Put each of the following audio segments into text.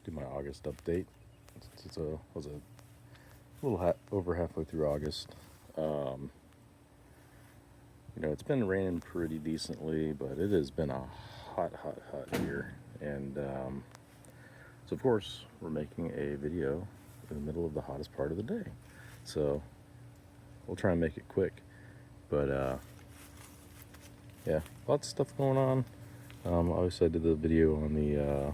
do my August update. Was a little over halfway through August. Um, it's been raining pretty decently, but it has been a hot year. And so, of course, we're making a video in the middle of the hottest part of the day. So we'll try and make it quick. But yeah, lots of stuff going on. Obviously, I did the video on the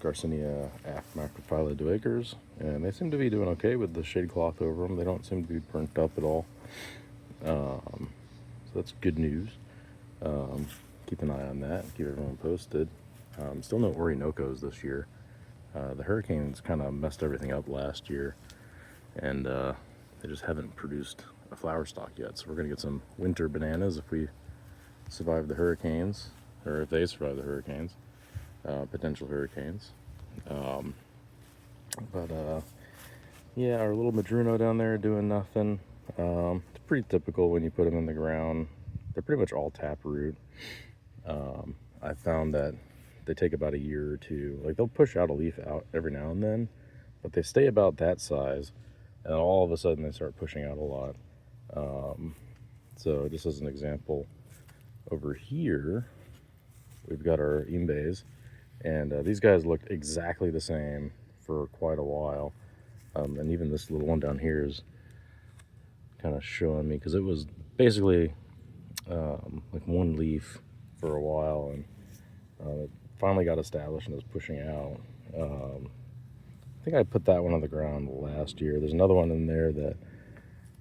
Garcinia Macrophylla duicers, and they seem to be doing okay with the shade cloth over them. They don't seem to be burnt up at all. So that's good news. Keep an eye on that. Keep everyone posted. Still no Orinocos this year. The hurricanes kind of messed everything up last year, and they just haven't produced a flower stalk yet. So we're gonna get some winter bananas if we survive the hurricanes, or if they survive the hurricanes, potential hurricanes. But yeah, our little Madruno down there doing nothing. It's pretty typical when you put them in the ground. They're pretty much all taproot. I found that they take about a year or two. Like, they'll push out a leaf out every now and then, but they stay about that size, and all of a sudden they start pushing out a lot. So just as an example, over here we've got our imbes, and these guys looked exactly the same for quite a while. And even this little one down here is kind of showing me, because it was basically like one leaf for a while, and it finally got established and was pushing out. I think I put that one on the ground last year. There's another one in there that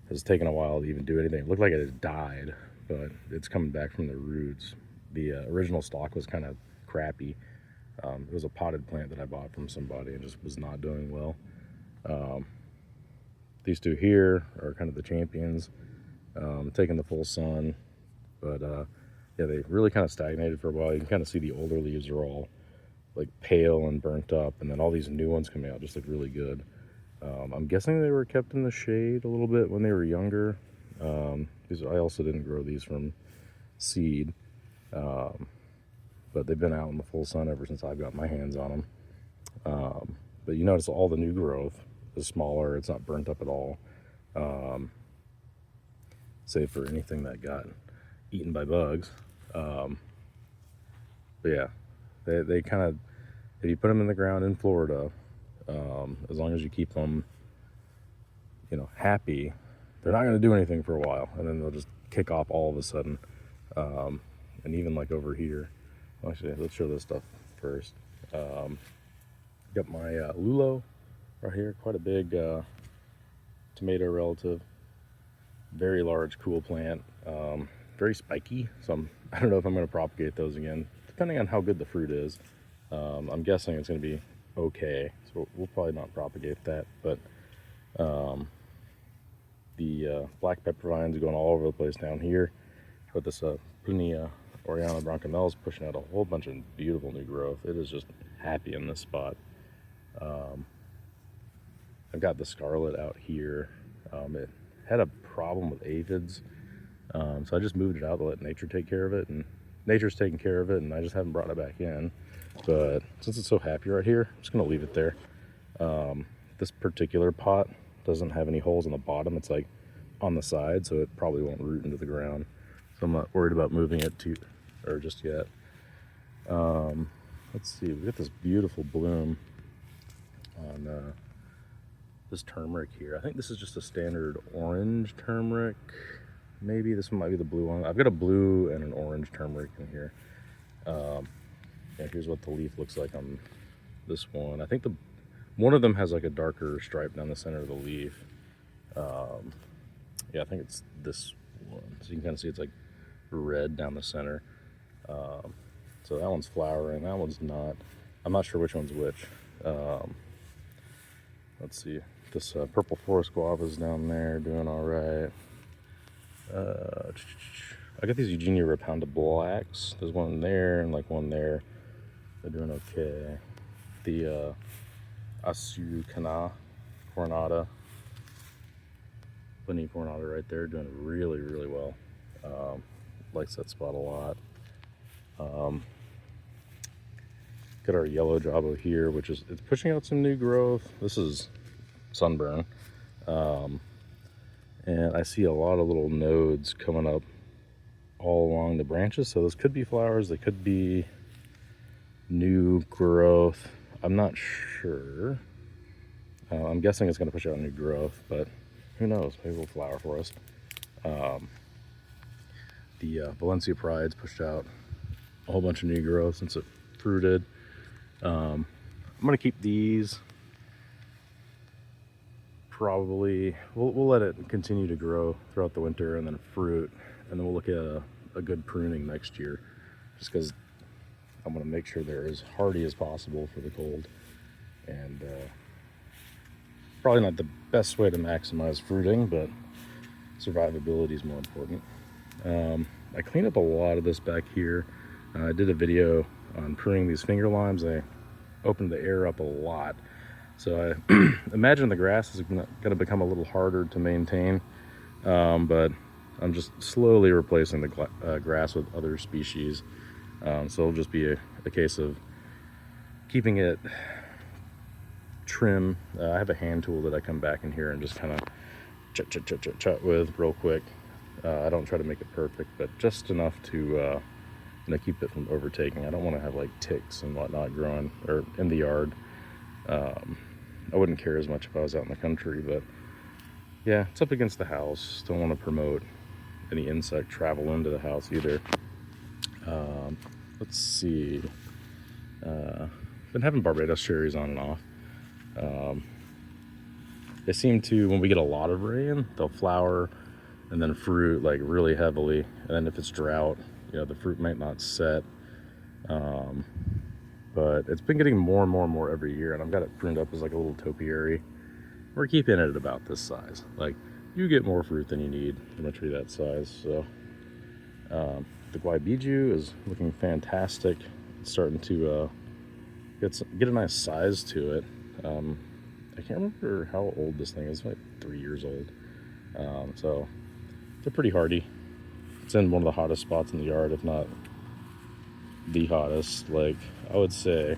has taken a while to even do anything. It looked like it had died, but it's coming back from the roots. The original stalk was kind of crappy. It was a potted plant that I bought from somebody and just was not doing well. These two here are kind of the champions, taking the full sun, but yeah, they really kind of stagnated for a while. You can kind of see the older leaves are all like pale and burnt up, and then all these new ones coming out just look really good. I'm guessing they were kept in the shade a little bit when they were younger, because I also didn't grow these from seed, but they've been out in the full sun ever since I've got my hands on them. But you notice all the new growth is smaller. It's not burnt up at all, save for anything that got eaten by bugs. But yeah, they kind of, if you put them in the ground in Florida, as long as you keep them, happy, they're not going to do anything for a while, and then they'll just kick off all of a sudden. And even like over here, actually, let's show this stuff first. Got my Lulo right here, quite a big tomato relative, very large, cool plant, very spiky. So I don't know if I'm going to propagate those again, depending on how good the fruit is. I'm guessing it's going to be okay, so we'll probably not propagate that. But the black pepper vines are going all over the place down here, but this Punia Oriana Bronchomel is pushing out a whole bunch of beautiful new growth. It is just happy in this spot. I've got the scarlet out here. It had a problem with aphids, so I just moved it out to let nature take care of it, and nature's taking care of it, and I just haven't brought it back in. But since it's so happy right here, I'm just gonna leave it there. This particular pot doesn't have any holes in the bottom. It's like on the side, so it probably won't root into the ground. So I'm not worried about moving it just yet. Let's see, we got this beautiful bloom on this turmeric here. I think this is just a standard orange turmeric. Maybe this one might be the blue one. I've got a blue and an orange turmeric in here. Yeah, here's what the leaf looks like on this one. I think one of them has like a darker stripe down the center of the leaf. Yeah, I think it's this one. So you can kind of see it's like red down the center. So that one's flowering, that one's not. I'm not sure which one's which. Let's see, this purple forest guava is down there doing all right. I got these Eugenia Raponda blacks. There's one there and like one there. They're doing okay. The Asucana Coronata, Bunny Coronata right there, doing really, really well. Likes that spot a lot. Got our yellow jabo here, which is, it's pushing out some new growth. This is sunburn. And I see a lot of little nodes coming up all along the branches. So those could be flowers, they could be new growth. I'm not sure. I'm guessing it's going to push out new growth, but who knows? Maybe it'll flower for us. The Valencia Pride's pushed out a whole bunch of new growth since it fruited. I'm going to keep these. Probably we'll let it continue to grow throughout the winter and then fruit, and then we'll look at a good pruning next year, just because I'm going to make sure they're as hardy as possible for the cold. And probably not the best way to maximize fruiting, but survivability is more important. I cleaned up a lot of this back here. I did a video on pruning these finger limes. I opened the air up a lot. So I imagine the grass is going to become a little harder to maintain, but I'm just slowly replacing the grass with other species. So it'll just be a case of keeping it trim. I have a hand tool that I come back in here and just kind of chat with real quick. I don't try to make it perfect, but just enough to keep it from overtaking. I don't want to have like ticks and whatnot growing or in the yard. I wouldn't care as much if I was out in the country, but yeah, it's up against the house. Don't want to promote any insect travel into the house either. Let's see. Been having Barbados cherries on and off. They seem to, when we get a lot of rain, they'll flower and then fruit like really heavily. And then if it's drought, the fruit might not set. But it's been getting more and more and more every year, and I've got it pruned up as like a little topiary. We're keeping it about this size. Like, you get more fruit than you need from a tree that size. So the Guaibiju is looking fantastic. It's starting to get a nice size to it. I can't remember how old this thing is. It's like 3 years old. So they're pretty hardy. It's in one of the hottest spots in the yard, if not the hottest. Like, I would say,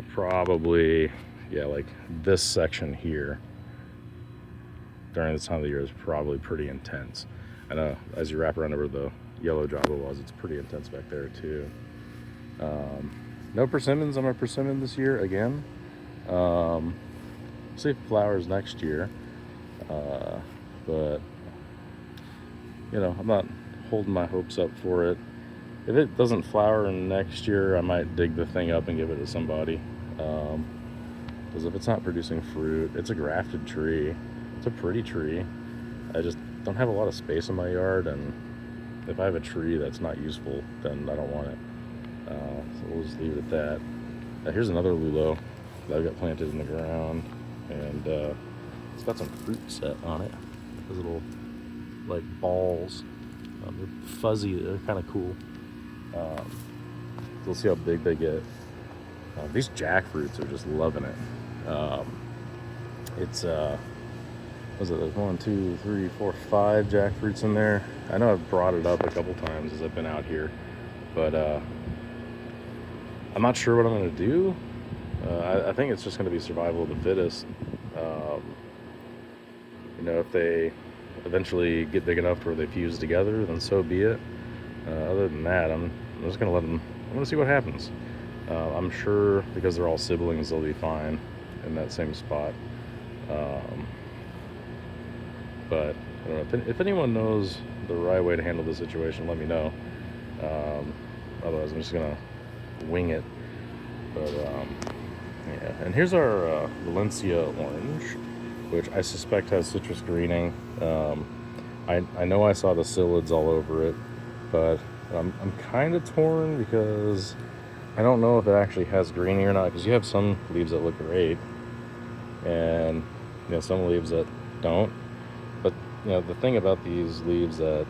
probably, like this section here during this time of the year is probably pretty intense. I know as you wrap around where the yellow java was, it's pretty intense back there too. No persimmons on my persimmon this year again. See if it flowers next year. But I'm not holding my hopes up for it. If it doesn't flower next year, I might dig the thing up and give it to somebody. Because if it's not producing fruit, it's a grafted tree. It's a pretty tree. I just don't have a lot of space in my yard, and if I have a tree that's not useful, then I don't want it. So we'll just leave it at that. Here's another lulo that I've got planted in the ground, and it's got some fruit set on it. Those little like balls. They're fuzzy. They're kind of cool. We'll see how big they get. These jackfruits are just loving it. It's was it, there's 1, 2, 3, 4, 5 jackfruits in there. I know I've brought it up a couple times as I've been out here, but I'm not sure what I'm going to do. I think it's just going to be survival of the fittest. If they eventually get big enough to where they fuse together, then so be it. Other than that, I'm just going to let them, I'm going to see what happens. I'm sure because they're all siblings, they'll be fine in that same spot. But I don't know, if anyone knows the right way to handle the situation, let me know. Otherwise, I'm just going to wing it. But yeah, and here's our Valencia orange, which I suspect has citrus greening. I know I saw the psyllids all over it, but I'm kind of torn because I don't know if it actually has greening or not, because you have some leaves that look great and some leaves that don't. But the thing about these leaves that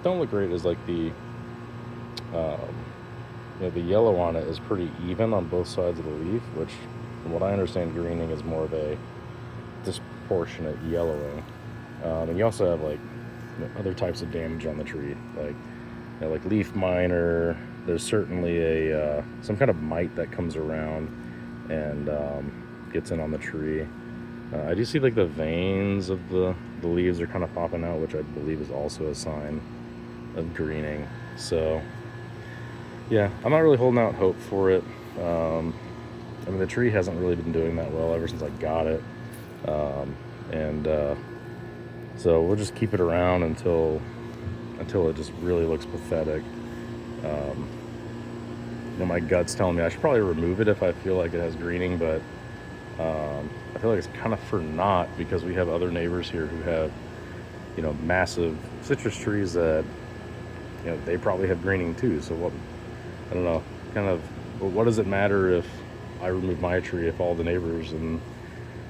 don't look great is like the yellow on it is pretty even on both sides of the leaf, which from what I understand, greening is more of a disproportionate yellowing. And you also have like other types of damage on the tree, like leaf miner, there's certainly a some kind of mite that comes around and gets in on the tree. I do see like the veins of the leaves are kind of popping out, which I believe is also a sign of greening. So yeah, I'm not really holding out hope for it. I mean, the tree hasn't really been doing that well ever since I got it. And so we'll just keep it around until it just really looks pathetic. You know, my gut's telling me I should probably remove it if I feel like it has greening, but I feel like it's kind of for naught because we have other neighbors here who have, you know, massive citrus trees that, you know, they probably have greening too. So what, I don't know, kind of, what does it matter if I remove my tree if all the neighbors in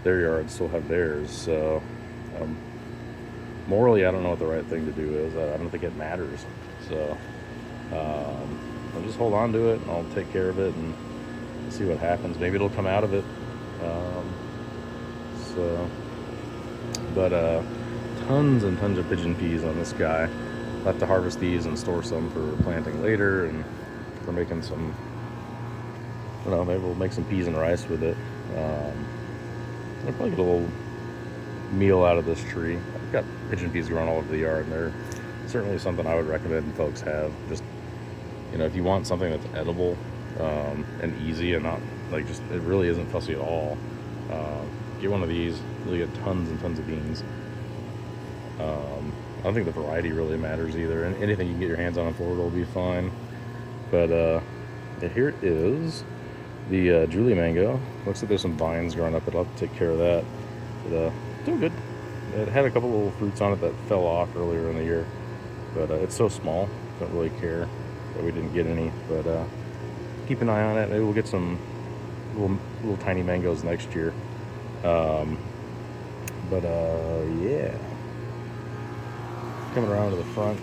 their yard still have theirs? So morally, I don't know what the right thing to do is. I don't think it matters. So I'll just hold on to it and I'll take care of it and see what happens. Maybe it'll come out of it. But tons and tons of pigeon peas on this guy. I'll have to harvest these and store some for planting later, and for making some, I don't know, maybe we'll make some peas and rice with it. I'll probably get a little meal out of this tree. I've got pigeon peas growing all over the yard, and they're certainly something I would recommend folks have. Just, you know, if you want something that's edible and easy and not like just, it really isn't fussy at all, get one of these. You'll get tons and tons of beans. I don't think the variety really matters either, and anything you can get your hands on in Florida will be fine. But yeah, here it is, the Julie mango. Looks like there's some vines growing up, but I'll have to take care of that. But doing good. It had a couple little fruits on it that fell off earlier in the year, but it's so small, don't really care that we didn't get any. But keep an eye on it. Maybe we'll get some little tiny mangoes next year. Yeah, coming around to the front,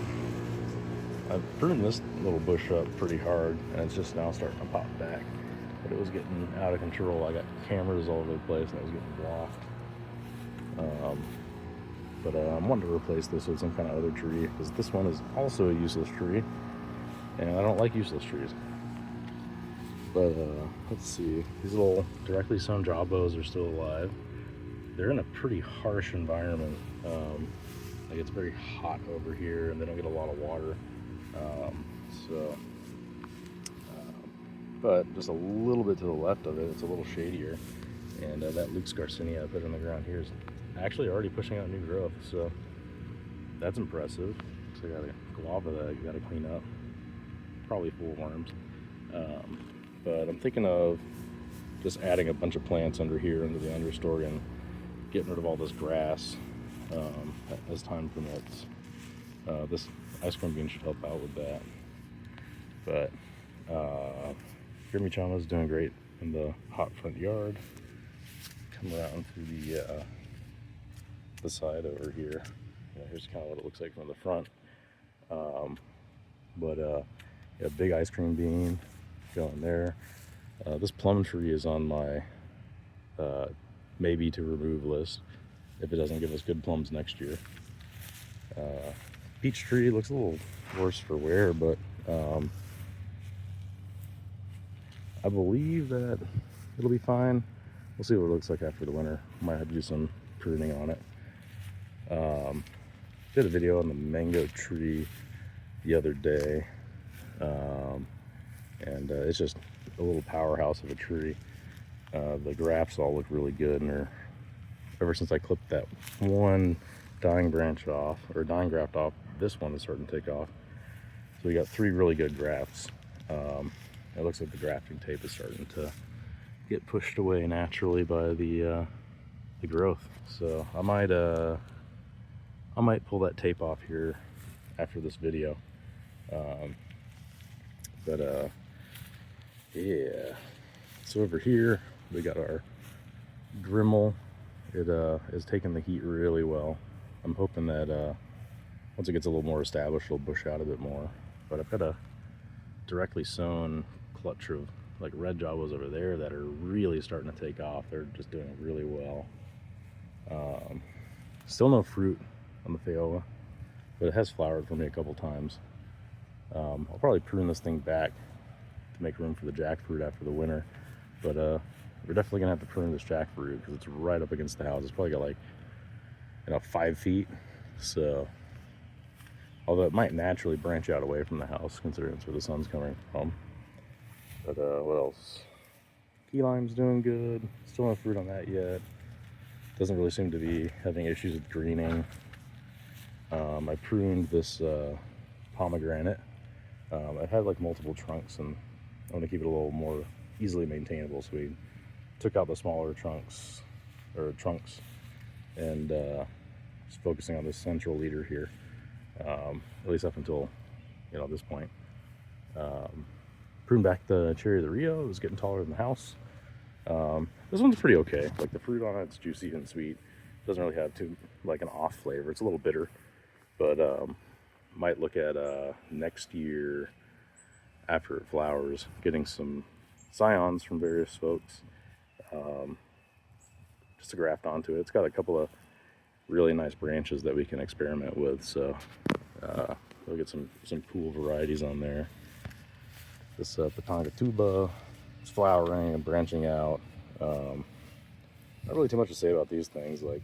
I've pruned this little bush up pretty hard, and it's just now starting to pop back. But it was getting out of control. I got cameras all over the place, and it was getting blocked. I'm wanting to replace this with some kind of other tree, because this one is also a useless tree, and I don't like useless trees. But let's see, these little directly sown jawbows are still alive. They're in a pretty harsh environment. Like, it's very hot over here, and they don't get a lot of water. But just a little bit to the left of it, it's a little shadier. And that Luke's Garcinia I put in the ground here is actually already pushing out new growth, so that's impressive. So I got a guava that I gotta clean up, probably full of worms. But I'm thinking of just adding a bunch of plants under here into the understory and getting rid of all this grass as time permits. This ice cream bean should help out with that. But Grimmichama's doing great in the hot front yard. Come around through the side over here. Yeah, here's kind of what it looks like from the front. Yeah, big ice cream bean going there. This plum tree is on my maybe to remove list if it doesn't give us good plums next year. Peach tree looks a little worse for wear, but I believe that it'll be fine. We'll see what it looks like after the winter. Might have to do some pruning on it. Did a video on the mango tree the other day, and it's just a little powerhouse of a tree. The grafts all look really good, and ever since I clipped that one dying branch off, or dying graft off, this one is starting to take off. So we got 3 really good grafts. It looks like the grafting tape is starting to get pushed away naturally by the growth. So I might pull that tape off here after this video. Yeah. So over here we got our Dremel. It is taking the heat really well. I'm hoping that once it gets a little more established, it'll bush out a bit more. But I've got a directly sown clutch of like red jawbos over there that are really starting to take off. They're just doing really well. Still no fruit on the Phaeola, but it has flowered for me a couple times. I'll probably prune this thing back to make room for the jackfruit after the winter, but we're definitely gonna have to prune this jackfruit because it's right up against the house. It's probably got like 5 feet, so although it might naturally branch out away from the house considering it's where the sun's coming from. But what else? Key lime's doing good. Still no fruit on that yet. Doesn't really seem to be having issues with greening. I pruned this pomegranate. It had like multiple trunks, and I want to keep it a little more easily maintainable, so we took out the smaller trunks, and just focusing on this central leader here, at least up until this point. Pruned back the cherry of the Rio. It was getting taller than the house. This one's pretty okay. Like the fruit on it's juicy and sweet. Doesn't really have too like an off flavor. It's a little bitter, but might look at next year after it flowers, getting some scions from various folks, just to graft onto it. It's got a couple of really nice branches that we can experiment with, so we'll get some cool varieties on there. This Pitanga tuba is flowering and branching out. Not really too much to say about these things. Like,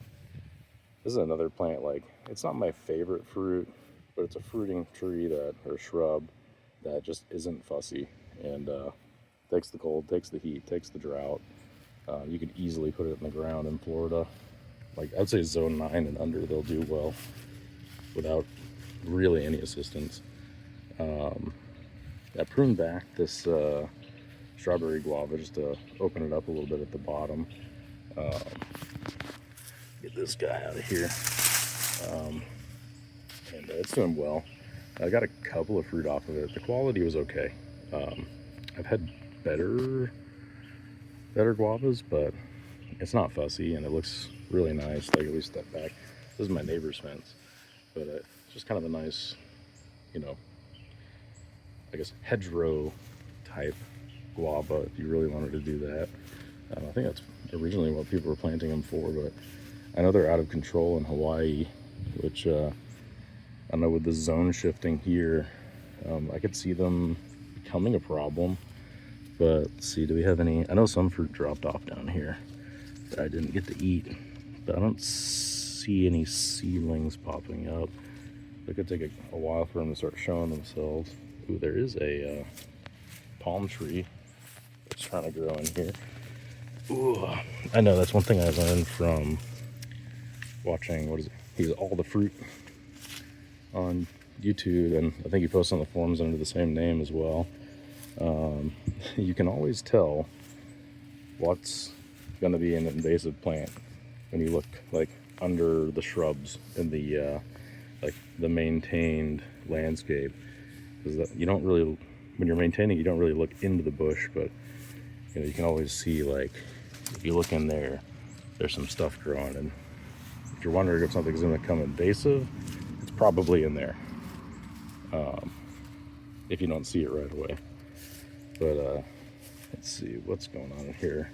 this is another plant, like, it's not my favorite fruit, but it's a fruiting tree or shrub that just isn't fussy, and takes the cold, takes the heat, takes the drought. You could easily put it in the ground in Florida. Like, I'd say zone 9 and under, they'll do well without really any assistance. I pruned back this strawberry guava just to open it up a little bit at the bottom. Get this guy out of here. And it's doing well. I got a couple of fruit off of it. The quality was okay. I've had better guavas, but it's not fussy and it looks really nice. Like, at least step back. This is my neighbor's fence, but it's just kind of a nice, I guess hedgerow type guava if you really wanted to do that. I think that's originally what people were planting them for, but I know they're out of control in Hawaii, which I know with the zone shifting here, I could see them becoming a problem. But let's see, do we have any? I know some fruit dropped off down here that I didn't get to eat, but I don't see any seedlings popping up. It could take a while for them to start showing themselves. Ooh, there is a palm tree that's trying to grow in here. Ooh, I know that's one thing I learned from watching, he's All the Fruit on YouTube, and I think he posts on the forums under the same name as well. You can always tell what's going to be an invasive plant when you look like under the shrubs in the like the maintained landscape, because you don't really, when you're maintaining, you don't really look into the bush, but you can always see, like, if you look in there, there's some stuff growing, and if you're wondering if something's going to come invasive, it's probably in there, if you don't see it right away. But let's see what's going on in here.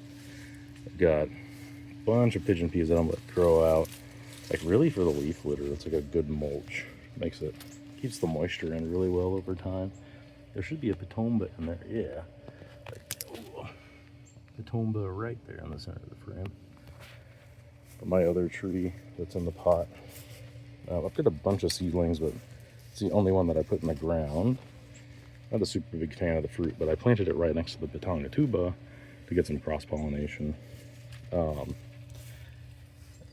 I've got a bunch of pigeon peas that I'm going to throw out, like, really for the leaf litter. It's like a good mulch. Keeps the moisture in really well over time. There should be a patomba in there, yeah. Patomba right there in the center of the frame. But my other tree that's in the pot, I've got a bunch of seedlings, but it's the only one that I put in the ground. Not a super big fan of the fruit, but I planted it right next to the Pitanga tuba to get some cross-pollination. And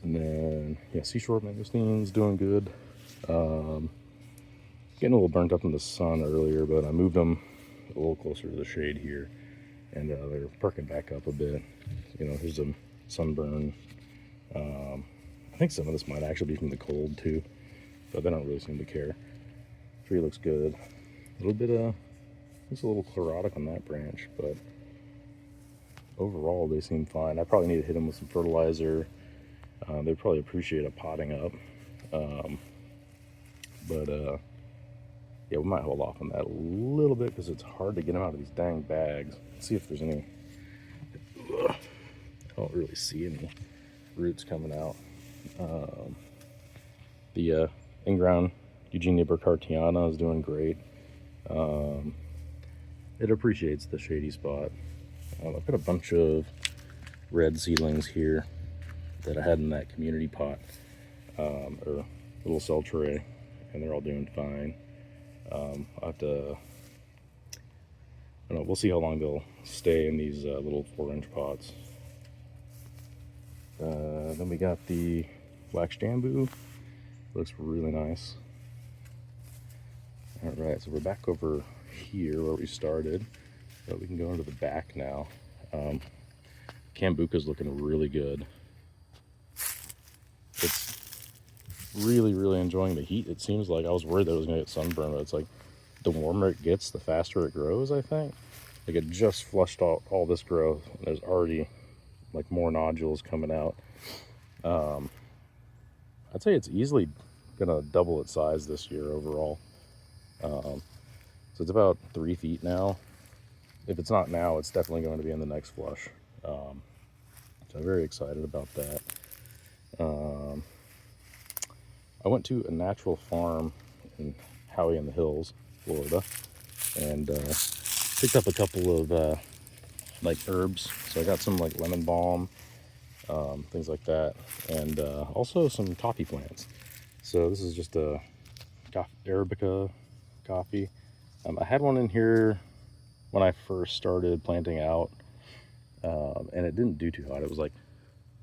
then, seashore mangosteens doing good. Getting a little burnt up in the sun earlier, but I moved them a little closer to the shade here, and they're perking back up a bit. Here's some sunburn. I think some of this might actually be from the cold too, but they don't really seem to care. Tree looks good. A little bit just a little chlorotic on that branch, but overall they seem fine. I probably need to hit them with some fertilizer. They'd probably appreciate a potting up, but we might hold off on that a little bit because it's hard to get them out of these dang bags. Let's see if there's any. I don't really see any roots coming out. The in-ground Eugenia burkhartiana is doing great. It appreciates the shady spot. I've got a bunch of red seedlings here that I had in that community pot, or little cell tray, and they're all doing fine. I'll have to, I don't know, we'll see how long they'll stay in these little 4-inch pots. Then we got the wax jambu. Looks really nice. All right, so we're back over here where we started, but we can go into the back now. Cambuca's looking really good. It's really enjoying the heat. It seems like I was worried that it was gonna get sunburned, but it's like the warmer it gets, the faster it grows, I think. Like it just flushed out all this growth, and there's already like more nodules coming out. I'd say it's easily gonna double its size this year overall. So it's about 3 feet now. If it's not now, it's definitely going to be in the next flush. So I'm very excited about that. I went to a natural farm in Howey in the Hills, Florida, and picked up a couple of like herbs. So I got some like lemon balm, things like that, and also some coffee plants. So this is just a Arabica coffee. I had one in here when I first started planting out, and it didn't do too hot. It was like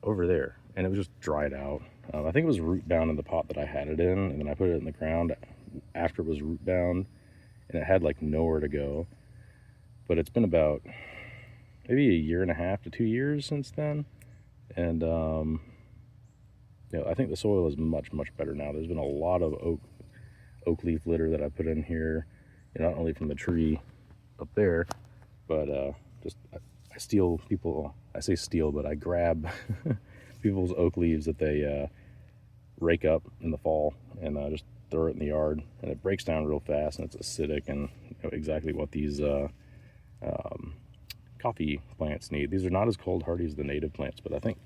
over there, and it was just dried out. I think it was root bound in the pot that I had it in, and then I put it in the ground after it was root bound, and it had like nowhere to go. But it's been about maybe 1.5 to 2 years since then, and you know, I think the soil is much better now. There's been a lot of oak leaf litter that I put in here, you know, not only from the tree up there, but just I steal people. I say steal, but I grab people's oak leaves that they rake up in the fall and just throw it in the yard, and it breaks down real fast, and it's acidic, and you know, exactly what these coffee plants need. These are not as cold hardy as the native plants, but I think,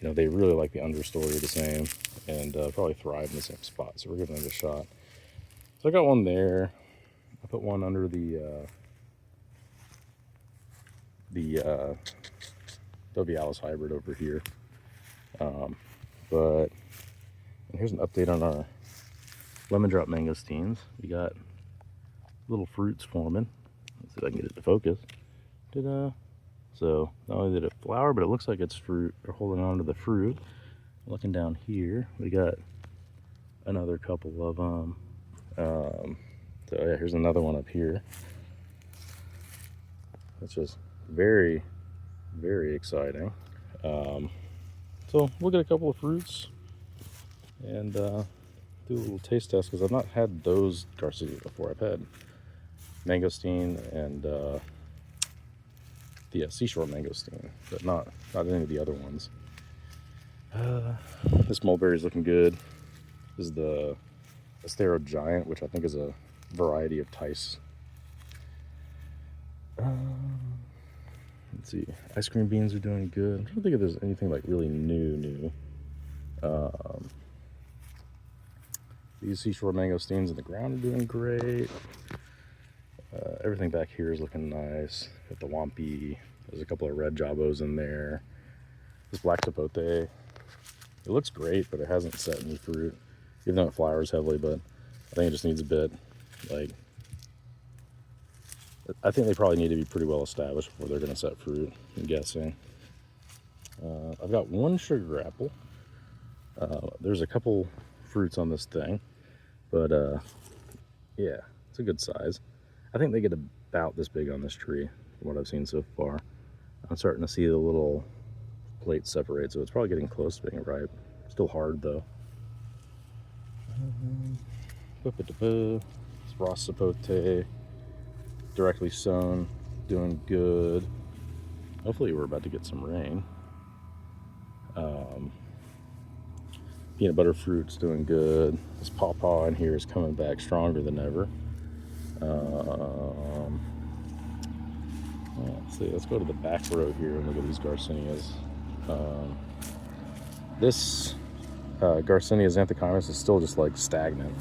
you know, they really like the understory the same, and probably thrive in the same spot. So we're giving it a shot. So I got one there. I put one under the Dovialis hybrid over here. But and here's an update on our lemon drop mangosteens. We got little fruits forming. Let's see if I can get it to focus. Ta-da! So not only did it flower, but it looks like it's fruit. They're holding on to the fruit. Looking down here, we got another couple of them. So yeah, here's another one up here. That's just very exciting. So we'll get a couple of fruits and do a little taste test, because I've not had those Garcinia before. I've had mangosteen and the seashore mangosteen, but not any of the other ones. This mulberry is looking good. This is the Astero Giant, which I think is a variety of Tice. Let's see, ice cream beans are doing good. I'm trying to think if there's anything like really new. These seashore mangosteens in the ground are doing great. Everything back here is looking nice. Got the Wampi. There's a couple of red jabos in there. This black sapote, it looks great, but it hasn't set any fruit, even though it flowers heavily. But I think it just needs a bit. Like, I think they probably need to be pretty well established before they're going to set fruit, I'm guessing. I've got one sugar apple. There's a couple fruits on this thing, but yeah, it's a good size. I think they get about this big on this tree, from what I've seen so far. I'm starting to see the little plates separate, so it's probably getting close to being ripe. Still hard though. It's Ross Sapote, directly sown, doing good. Hopefully we're about to get some rain. Peanut butter fruit's doing good. This pawpaw in here is coming back stronger than ever. Let's see, let's go to the back row here and look at these Garcinias. This Garcinia xanthochimus is still just like stagnant.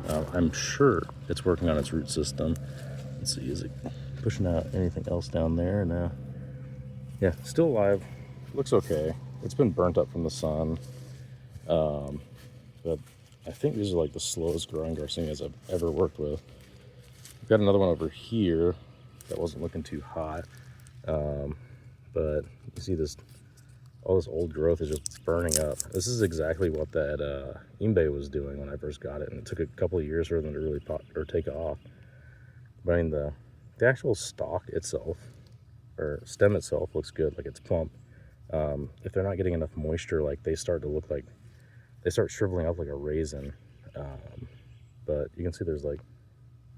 I'm sure it's working on its root system. Let's see, is it pushing out anything else down there? No. Yeah, still alive. Looks okay. It's been burnt up from the sun. But I think these are like the slowest growing Garcinias I've ever worked with. We've got another one over here that wasn't looking too hot. But you see this, all this old growth is just burning up. This is exactly what that Imbe was doing when I first got it, and it took a couple of years for them to really pop or take off. But I mean, the actual stalk itself, or stem itself, looks good, like it's plump. If they're not getting enough moisture, like they start to look like, they start shriveling up like a raisin. But you can see there's like,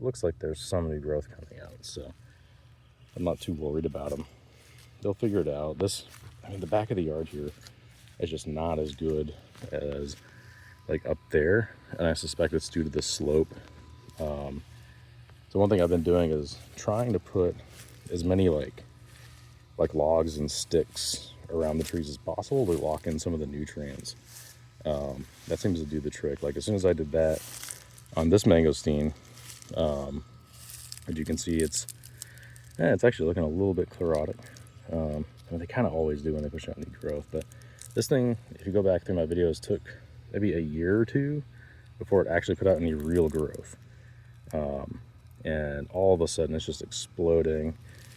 looks like there's some new growth coming out, so I'm not too worried about them. They'll figure it out. This, I mean, the back of the yard here is just not as good as like up there, and I suspect it's due to the slope. So one thing I've been doing is trying to put as many like logs and sticks around the trees as possible to lock in some of the nutrients. That seems to do the trick. Like as soon as I did that on this mangosteen, as you can see, it's actually looking a little bit chlorotic. I mean, they kind of always do when they push out new growth, but this thing, if you go back through my videos, took maybe a year or two before it actually put out any real growth. And all of a sudden it's just exploding,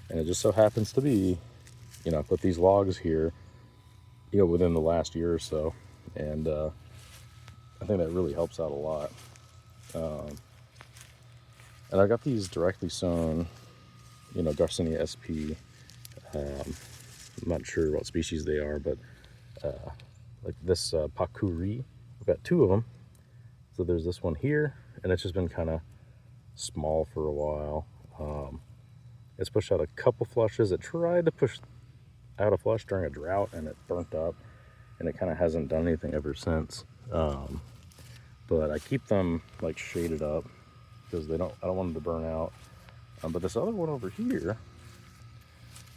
and it just so happens to be, you know, I put these logs here, you know, within the last year or so, and I think that really helps out a lot. And I got these directly sown, you know, Garcinia SP. I'm not sure what species they are, but like this Pakuri, I've got two of them. So there's this one here, and it's just been kind of small for a while. It's pushed out a couple flushes. It tried to push out a flush during a drought, and it burnt up, and it kind of hasn't done anything ever since. But I keep them like shaded up because I don't want them to burn out. But this other one over here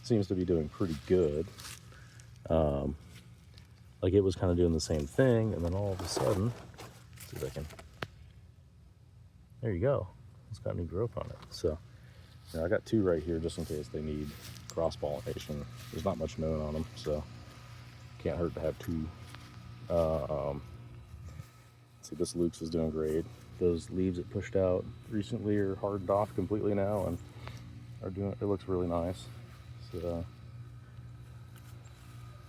seems to be doing pretty good. Like it was kind of doing the same thing, and then all of a sudden, let's see if I can, there you go. It's got new growth on it. So, you know, I got two right here just in case they need cross-pollination. There's not much known on them, so can't hurt to have two. See, this Luke's is doing great. Those leaves it pushed out recently are hardened off completely now and are doing, it looks really nice. So,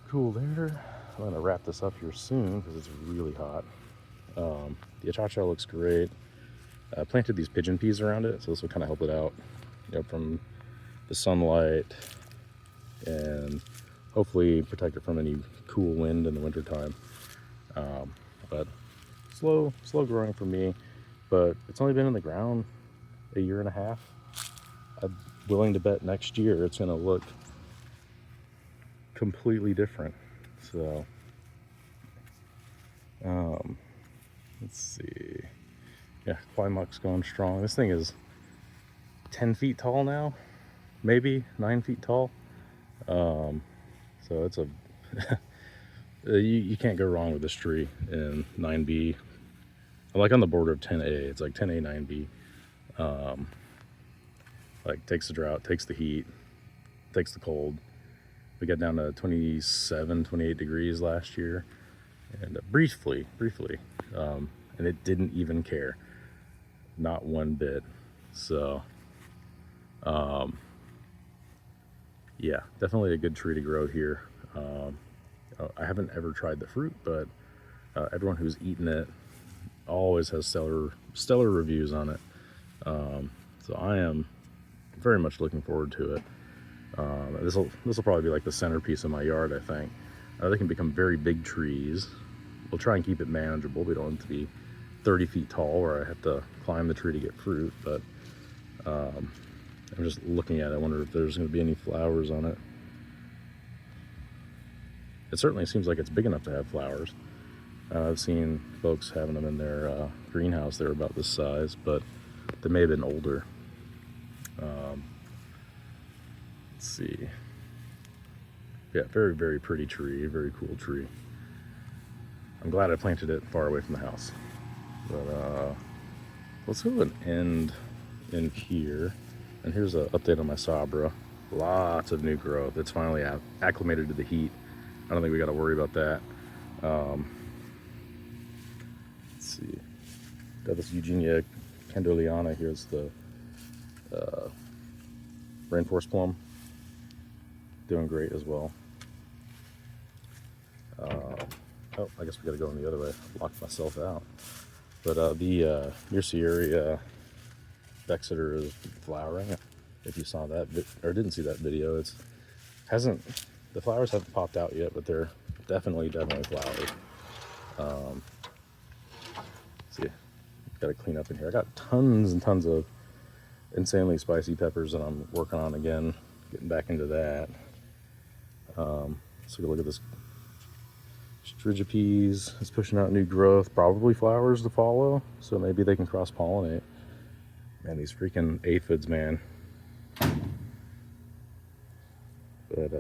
cool there. I'm gonna wrap this up here soon because it's really hot. The Achacha looks great. I planted these pigeon peas around it, so this will kind of help it out, you know, from the sunlight, and hopefully protect it from any cool wind in the wintertime. But slow growing for me, but it's only been in the ground a year and a half. I'm willing to bet next year it's gonna look completely different. So, let's see. Yeah, Climuck's going strong. This thing is 10 feet tall now, maybe 9 feet tall. So it's a you can't go wrong with this tree in 9B. I'm like on the border of 10A. It's like 10A, 9B. Like takes the drought, takes the heat, takes the cold. We got down to 27, 28 degrees last year, and briefly, and it didn't even care, not one bit. So, yeah, definitely a good tree to grow here. I haven't ever tried the fruit, but everyone who's eaten it always has stellar reviews on it. So I am very much looking forward to it. This will probably be like the centerpiece of my yard, I think. They can become very big trees. We'll try and keep it manageable. We don't want it to be 30 feet tall where I have to climb the tree to get fruit, but I'm just looking at it. I wonder if there's going to be any flowers on it. It certainly seems like it's big enough to have flowers. I've seen folks having them in their greenhouse. They're about this size, but they may have been older. Let's see. Yeah, very, very pretty tree, very cool tree. I'm glad I planted it far away from the house. But let's go and end in here. And here's an update on my Sabra. Lots of new growth. It's finally acclimated to the heat. I don't think we got to worry about that. Let's see. Got this Eugenia Candoliana. Here's the Rainforest Plum. Doing great as well. Oh, I guess we got to go in the other way. Locked myself out. But the Myrcieria Exeter is flowering. If you saw that or didn't see that video, the flowers haven't popped out yet, but they're definitely flowers. See, got to clean up in here. I got tons and tons of insanely spicy peppers that I'm working on again, getting back into that. So look at this Strigipes. It's pushing out new growth, probably flowers to follow, so maybe they can cross-pollinate. Man, these freaking aphids, man. But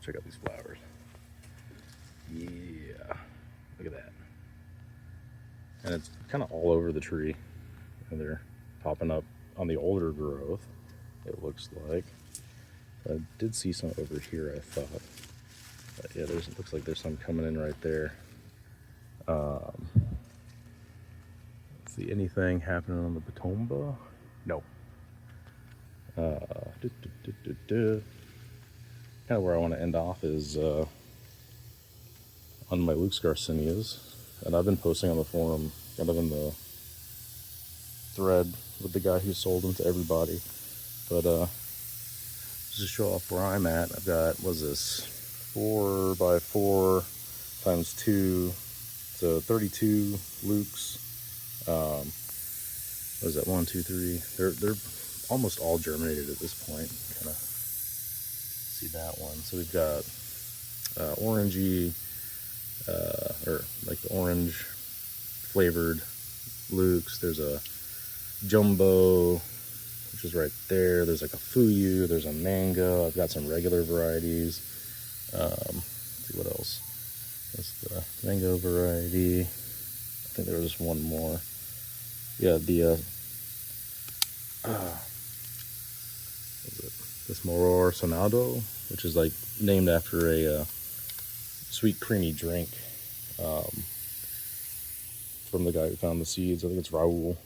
check out these flowers. Yeah, look at that. And it's kind of all over the tree, and they're popping up on the older growth, it looks like. I did see some over here, I thought. But yeah, it looks like there's some coming in right there. See anything happening on the Batomba? No. Kind of where I want to end off is on my Luke's Garcinias. And I've been posting on the forum, kind of in the thread with the guy who sold them to everybody. But just to show off where I'm at, I've got, what's this, 4x4 times 2, so 32 Luke's. What is that? 1, 2, 3. They're almost all germinated at this point. Kind of see that one. So we've got orangey, or like the orange flavored Luke's. There's a jumbo, which is right there. There's like a fuyu. There's a mango. I've got some regular varieties. Let's see what else. That's the mango variety. I think there was one more. Yeah, the this Moror Sonado, which is like named after a sweet creamy drink from the guy who found the seeds. I think it's Raul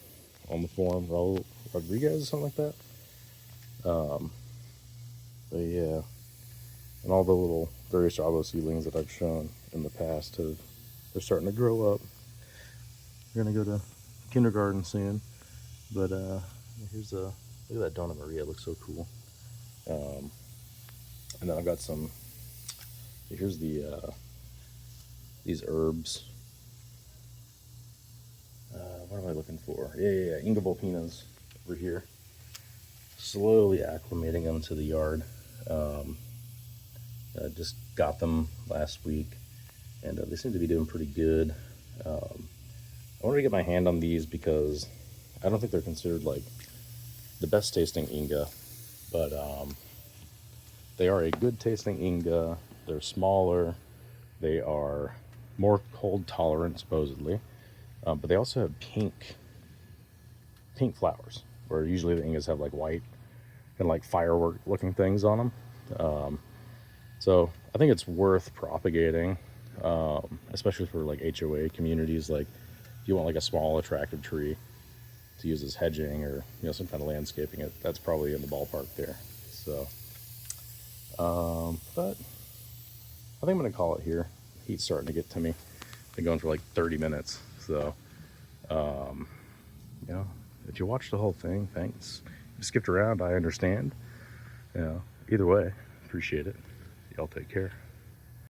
on the forum, Raul Rodriguez or something like that. But yeah, and all the little various Java seedlings that I've shown in the past they're starting to grow up. We're gonna go to kindergarten soon, but here's look at that Donna Maria, it looks so cool. And then I've got some, here's these herbs. What am I looking for? Yeah, Inga Volpinas over here. Slowly acclimating them to the yard. I just got them last week, and they seem to be doing pretty good. I wanted to get my hand on these because I don't think they're considered like the best tasting Inga, but they are a good tasting Inga. They're smaller, they are more cold tolerant supposedly, but they also have pink flowers, where usually the Ingas have like white and like firework looking things on them. So I think it's worth propagating, especially for like HOA communities. Like if you want like a small attractive tree to use as hedging or some kind of landscaping, that's probably in the ballpark there. So but I think I'm gonna call it here. Heat's starting to get to me. Been going for like 30 minutes. So if you watched the whole thing, thanks. If you skipped around, I understand. Either way, appreciate it. Y'all take care.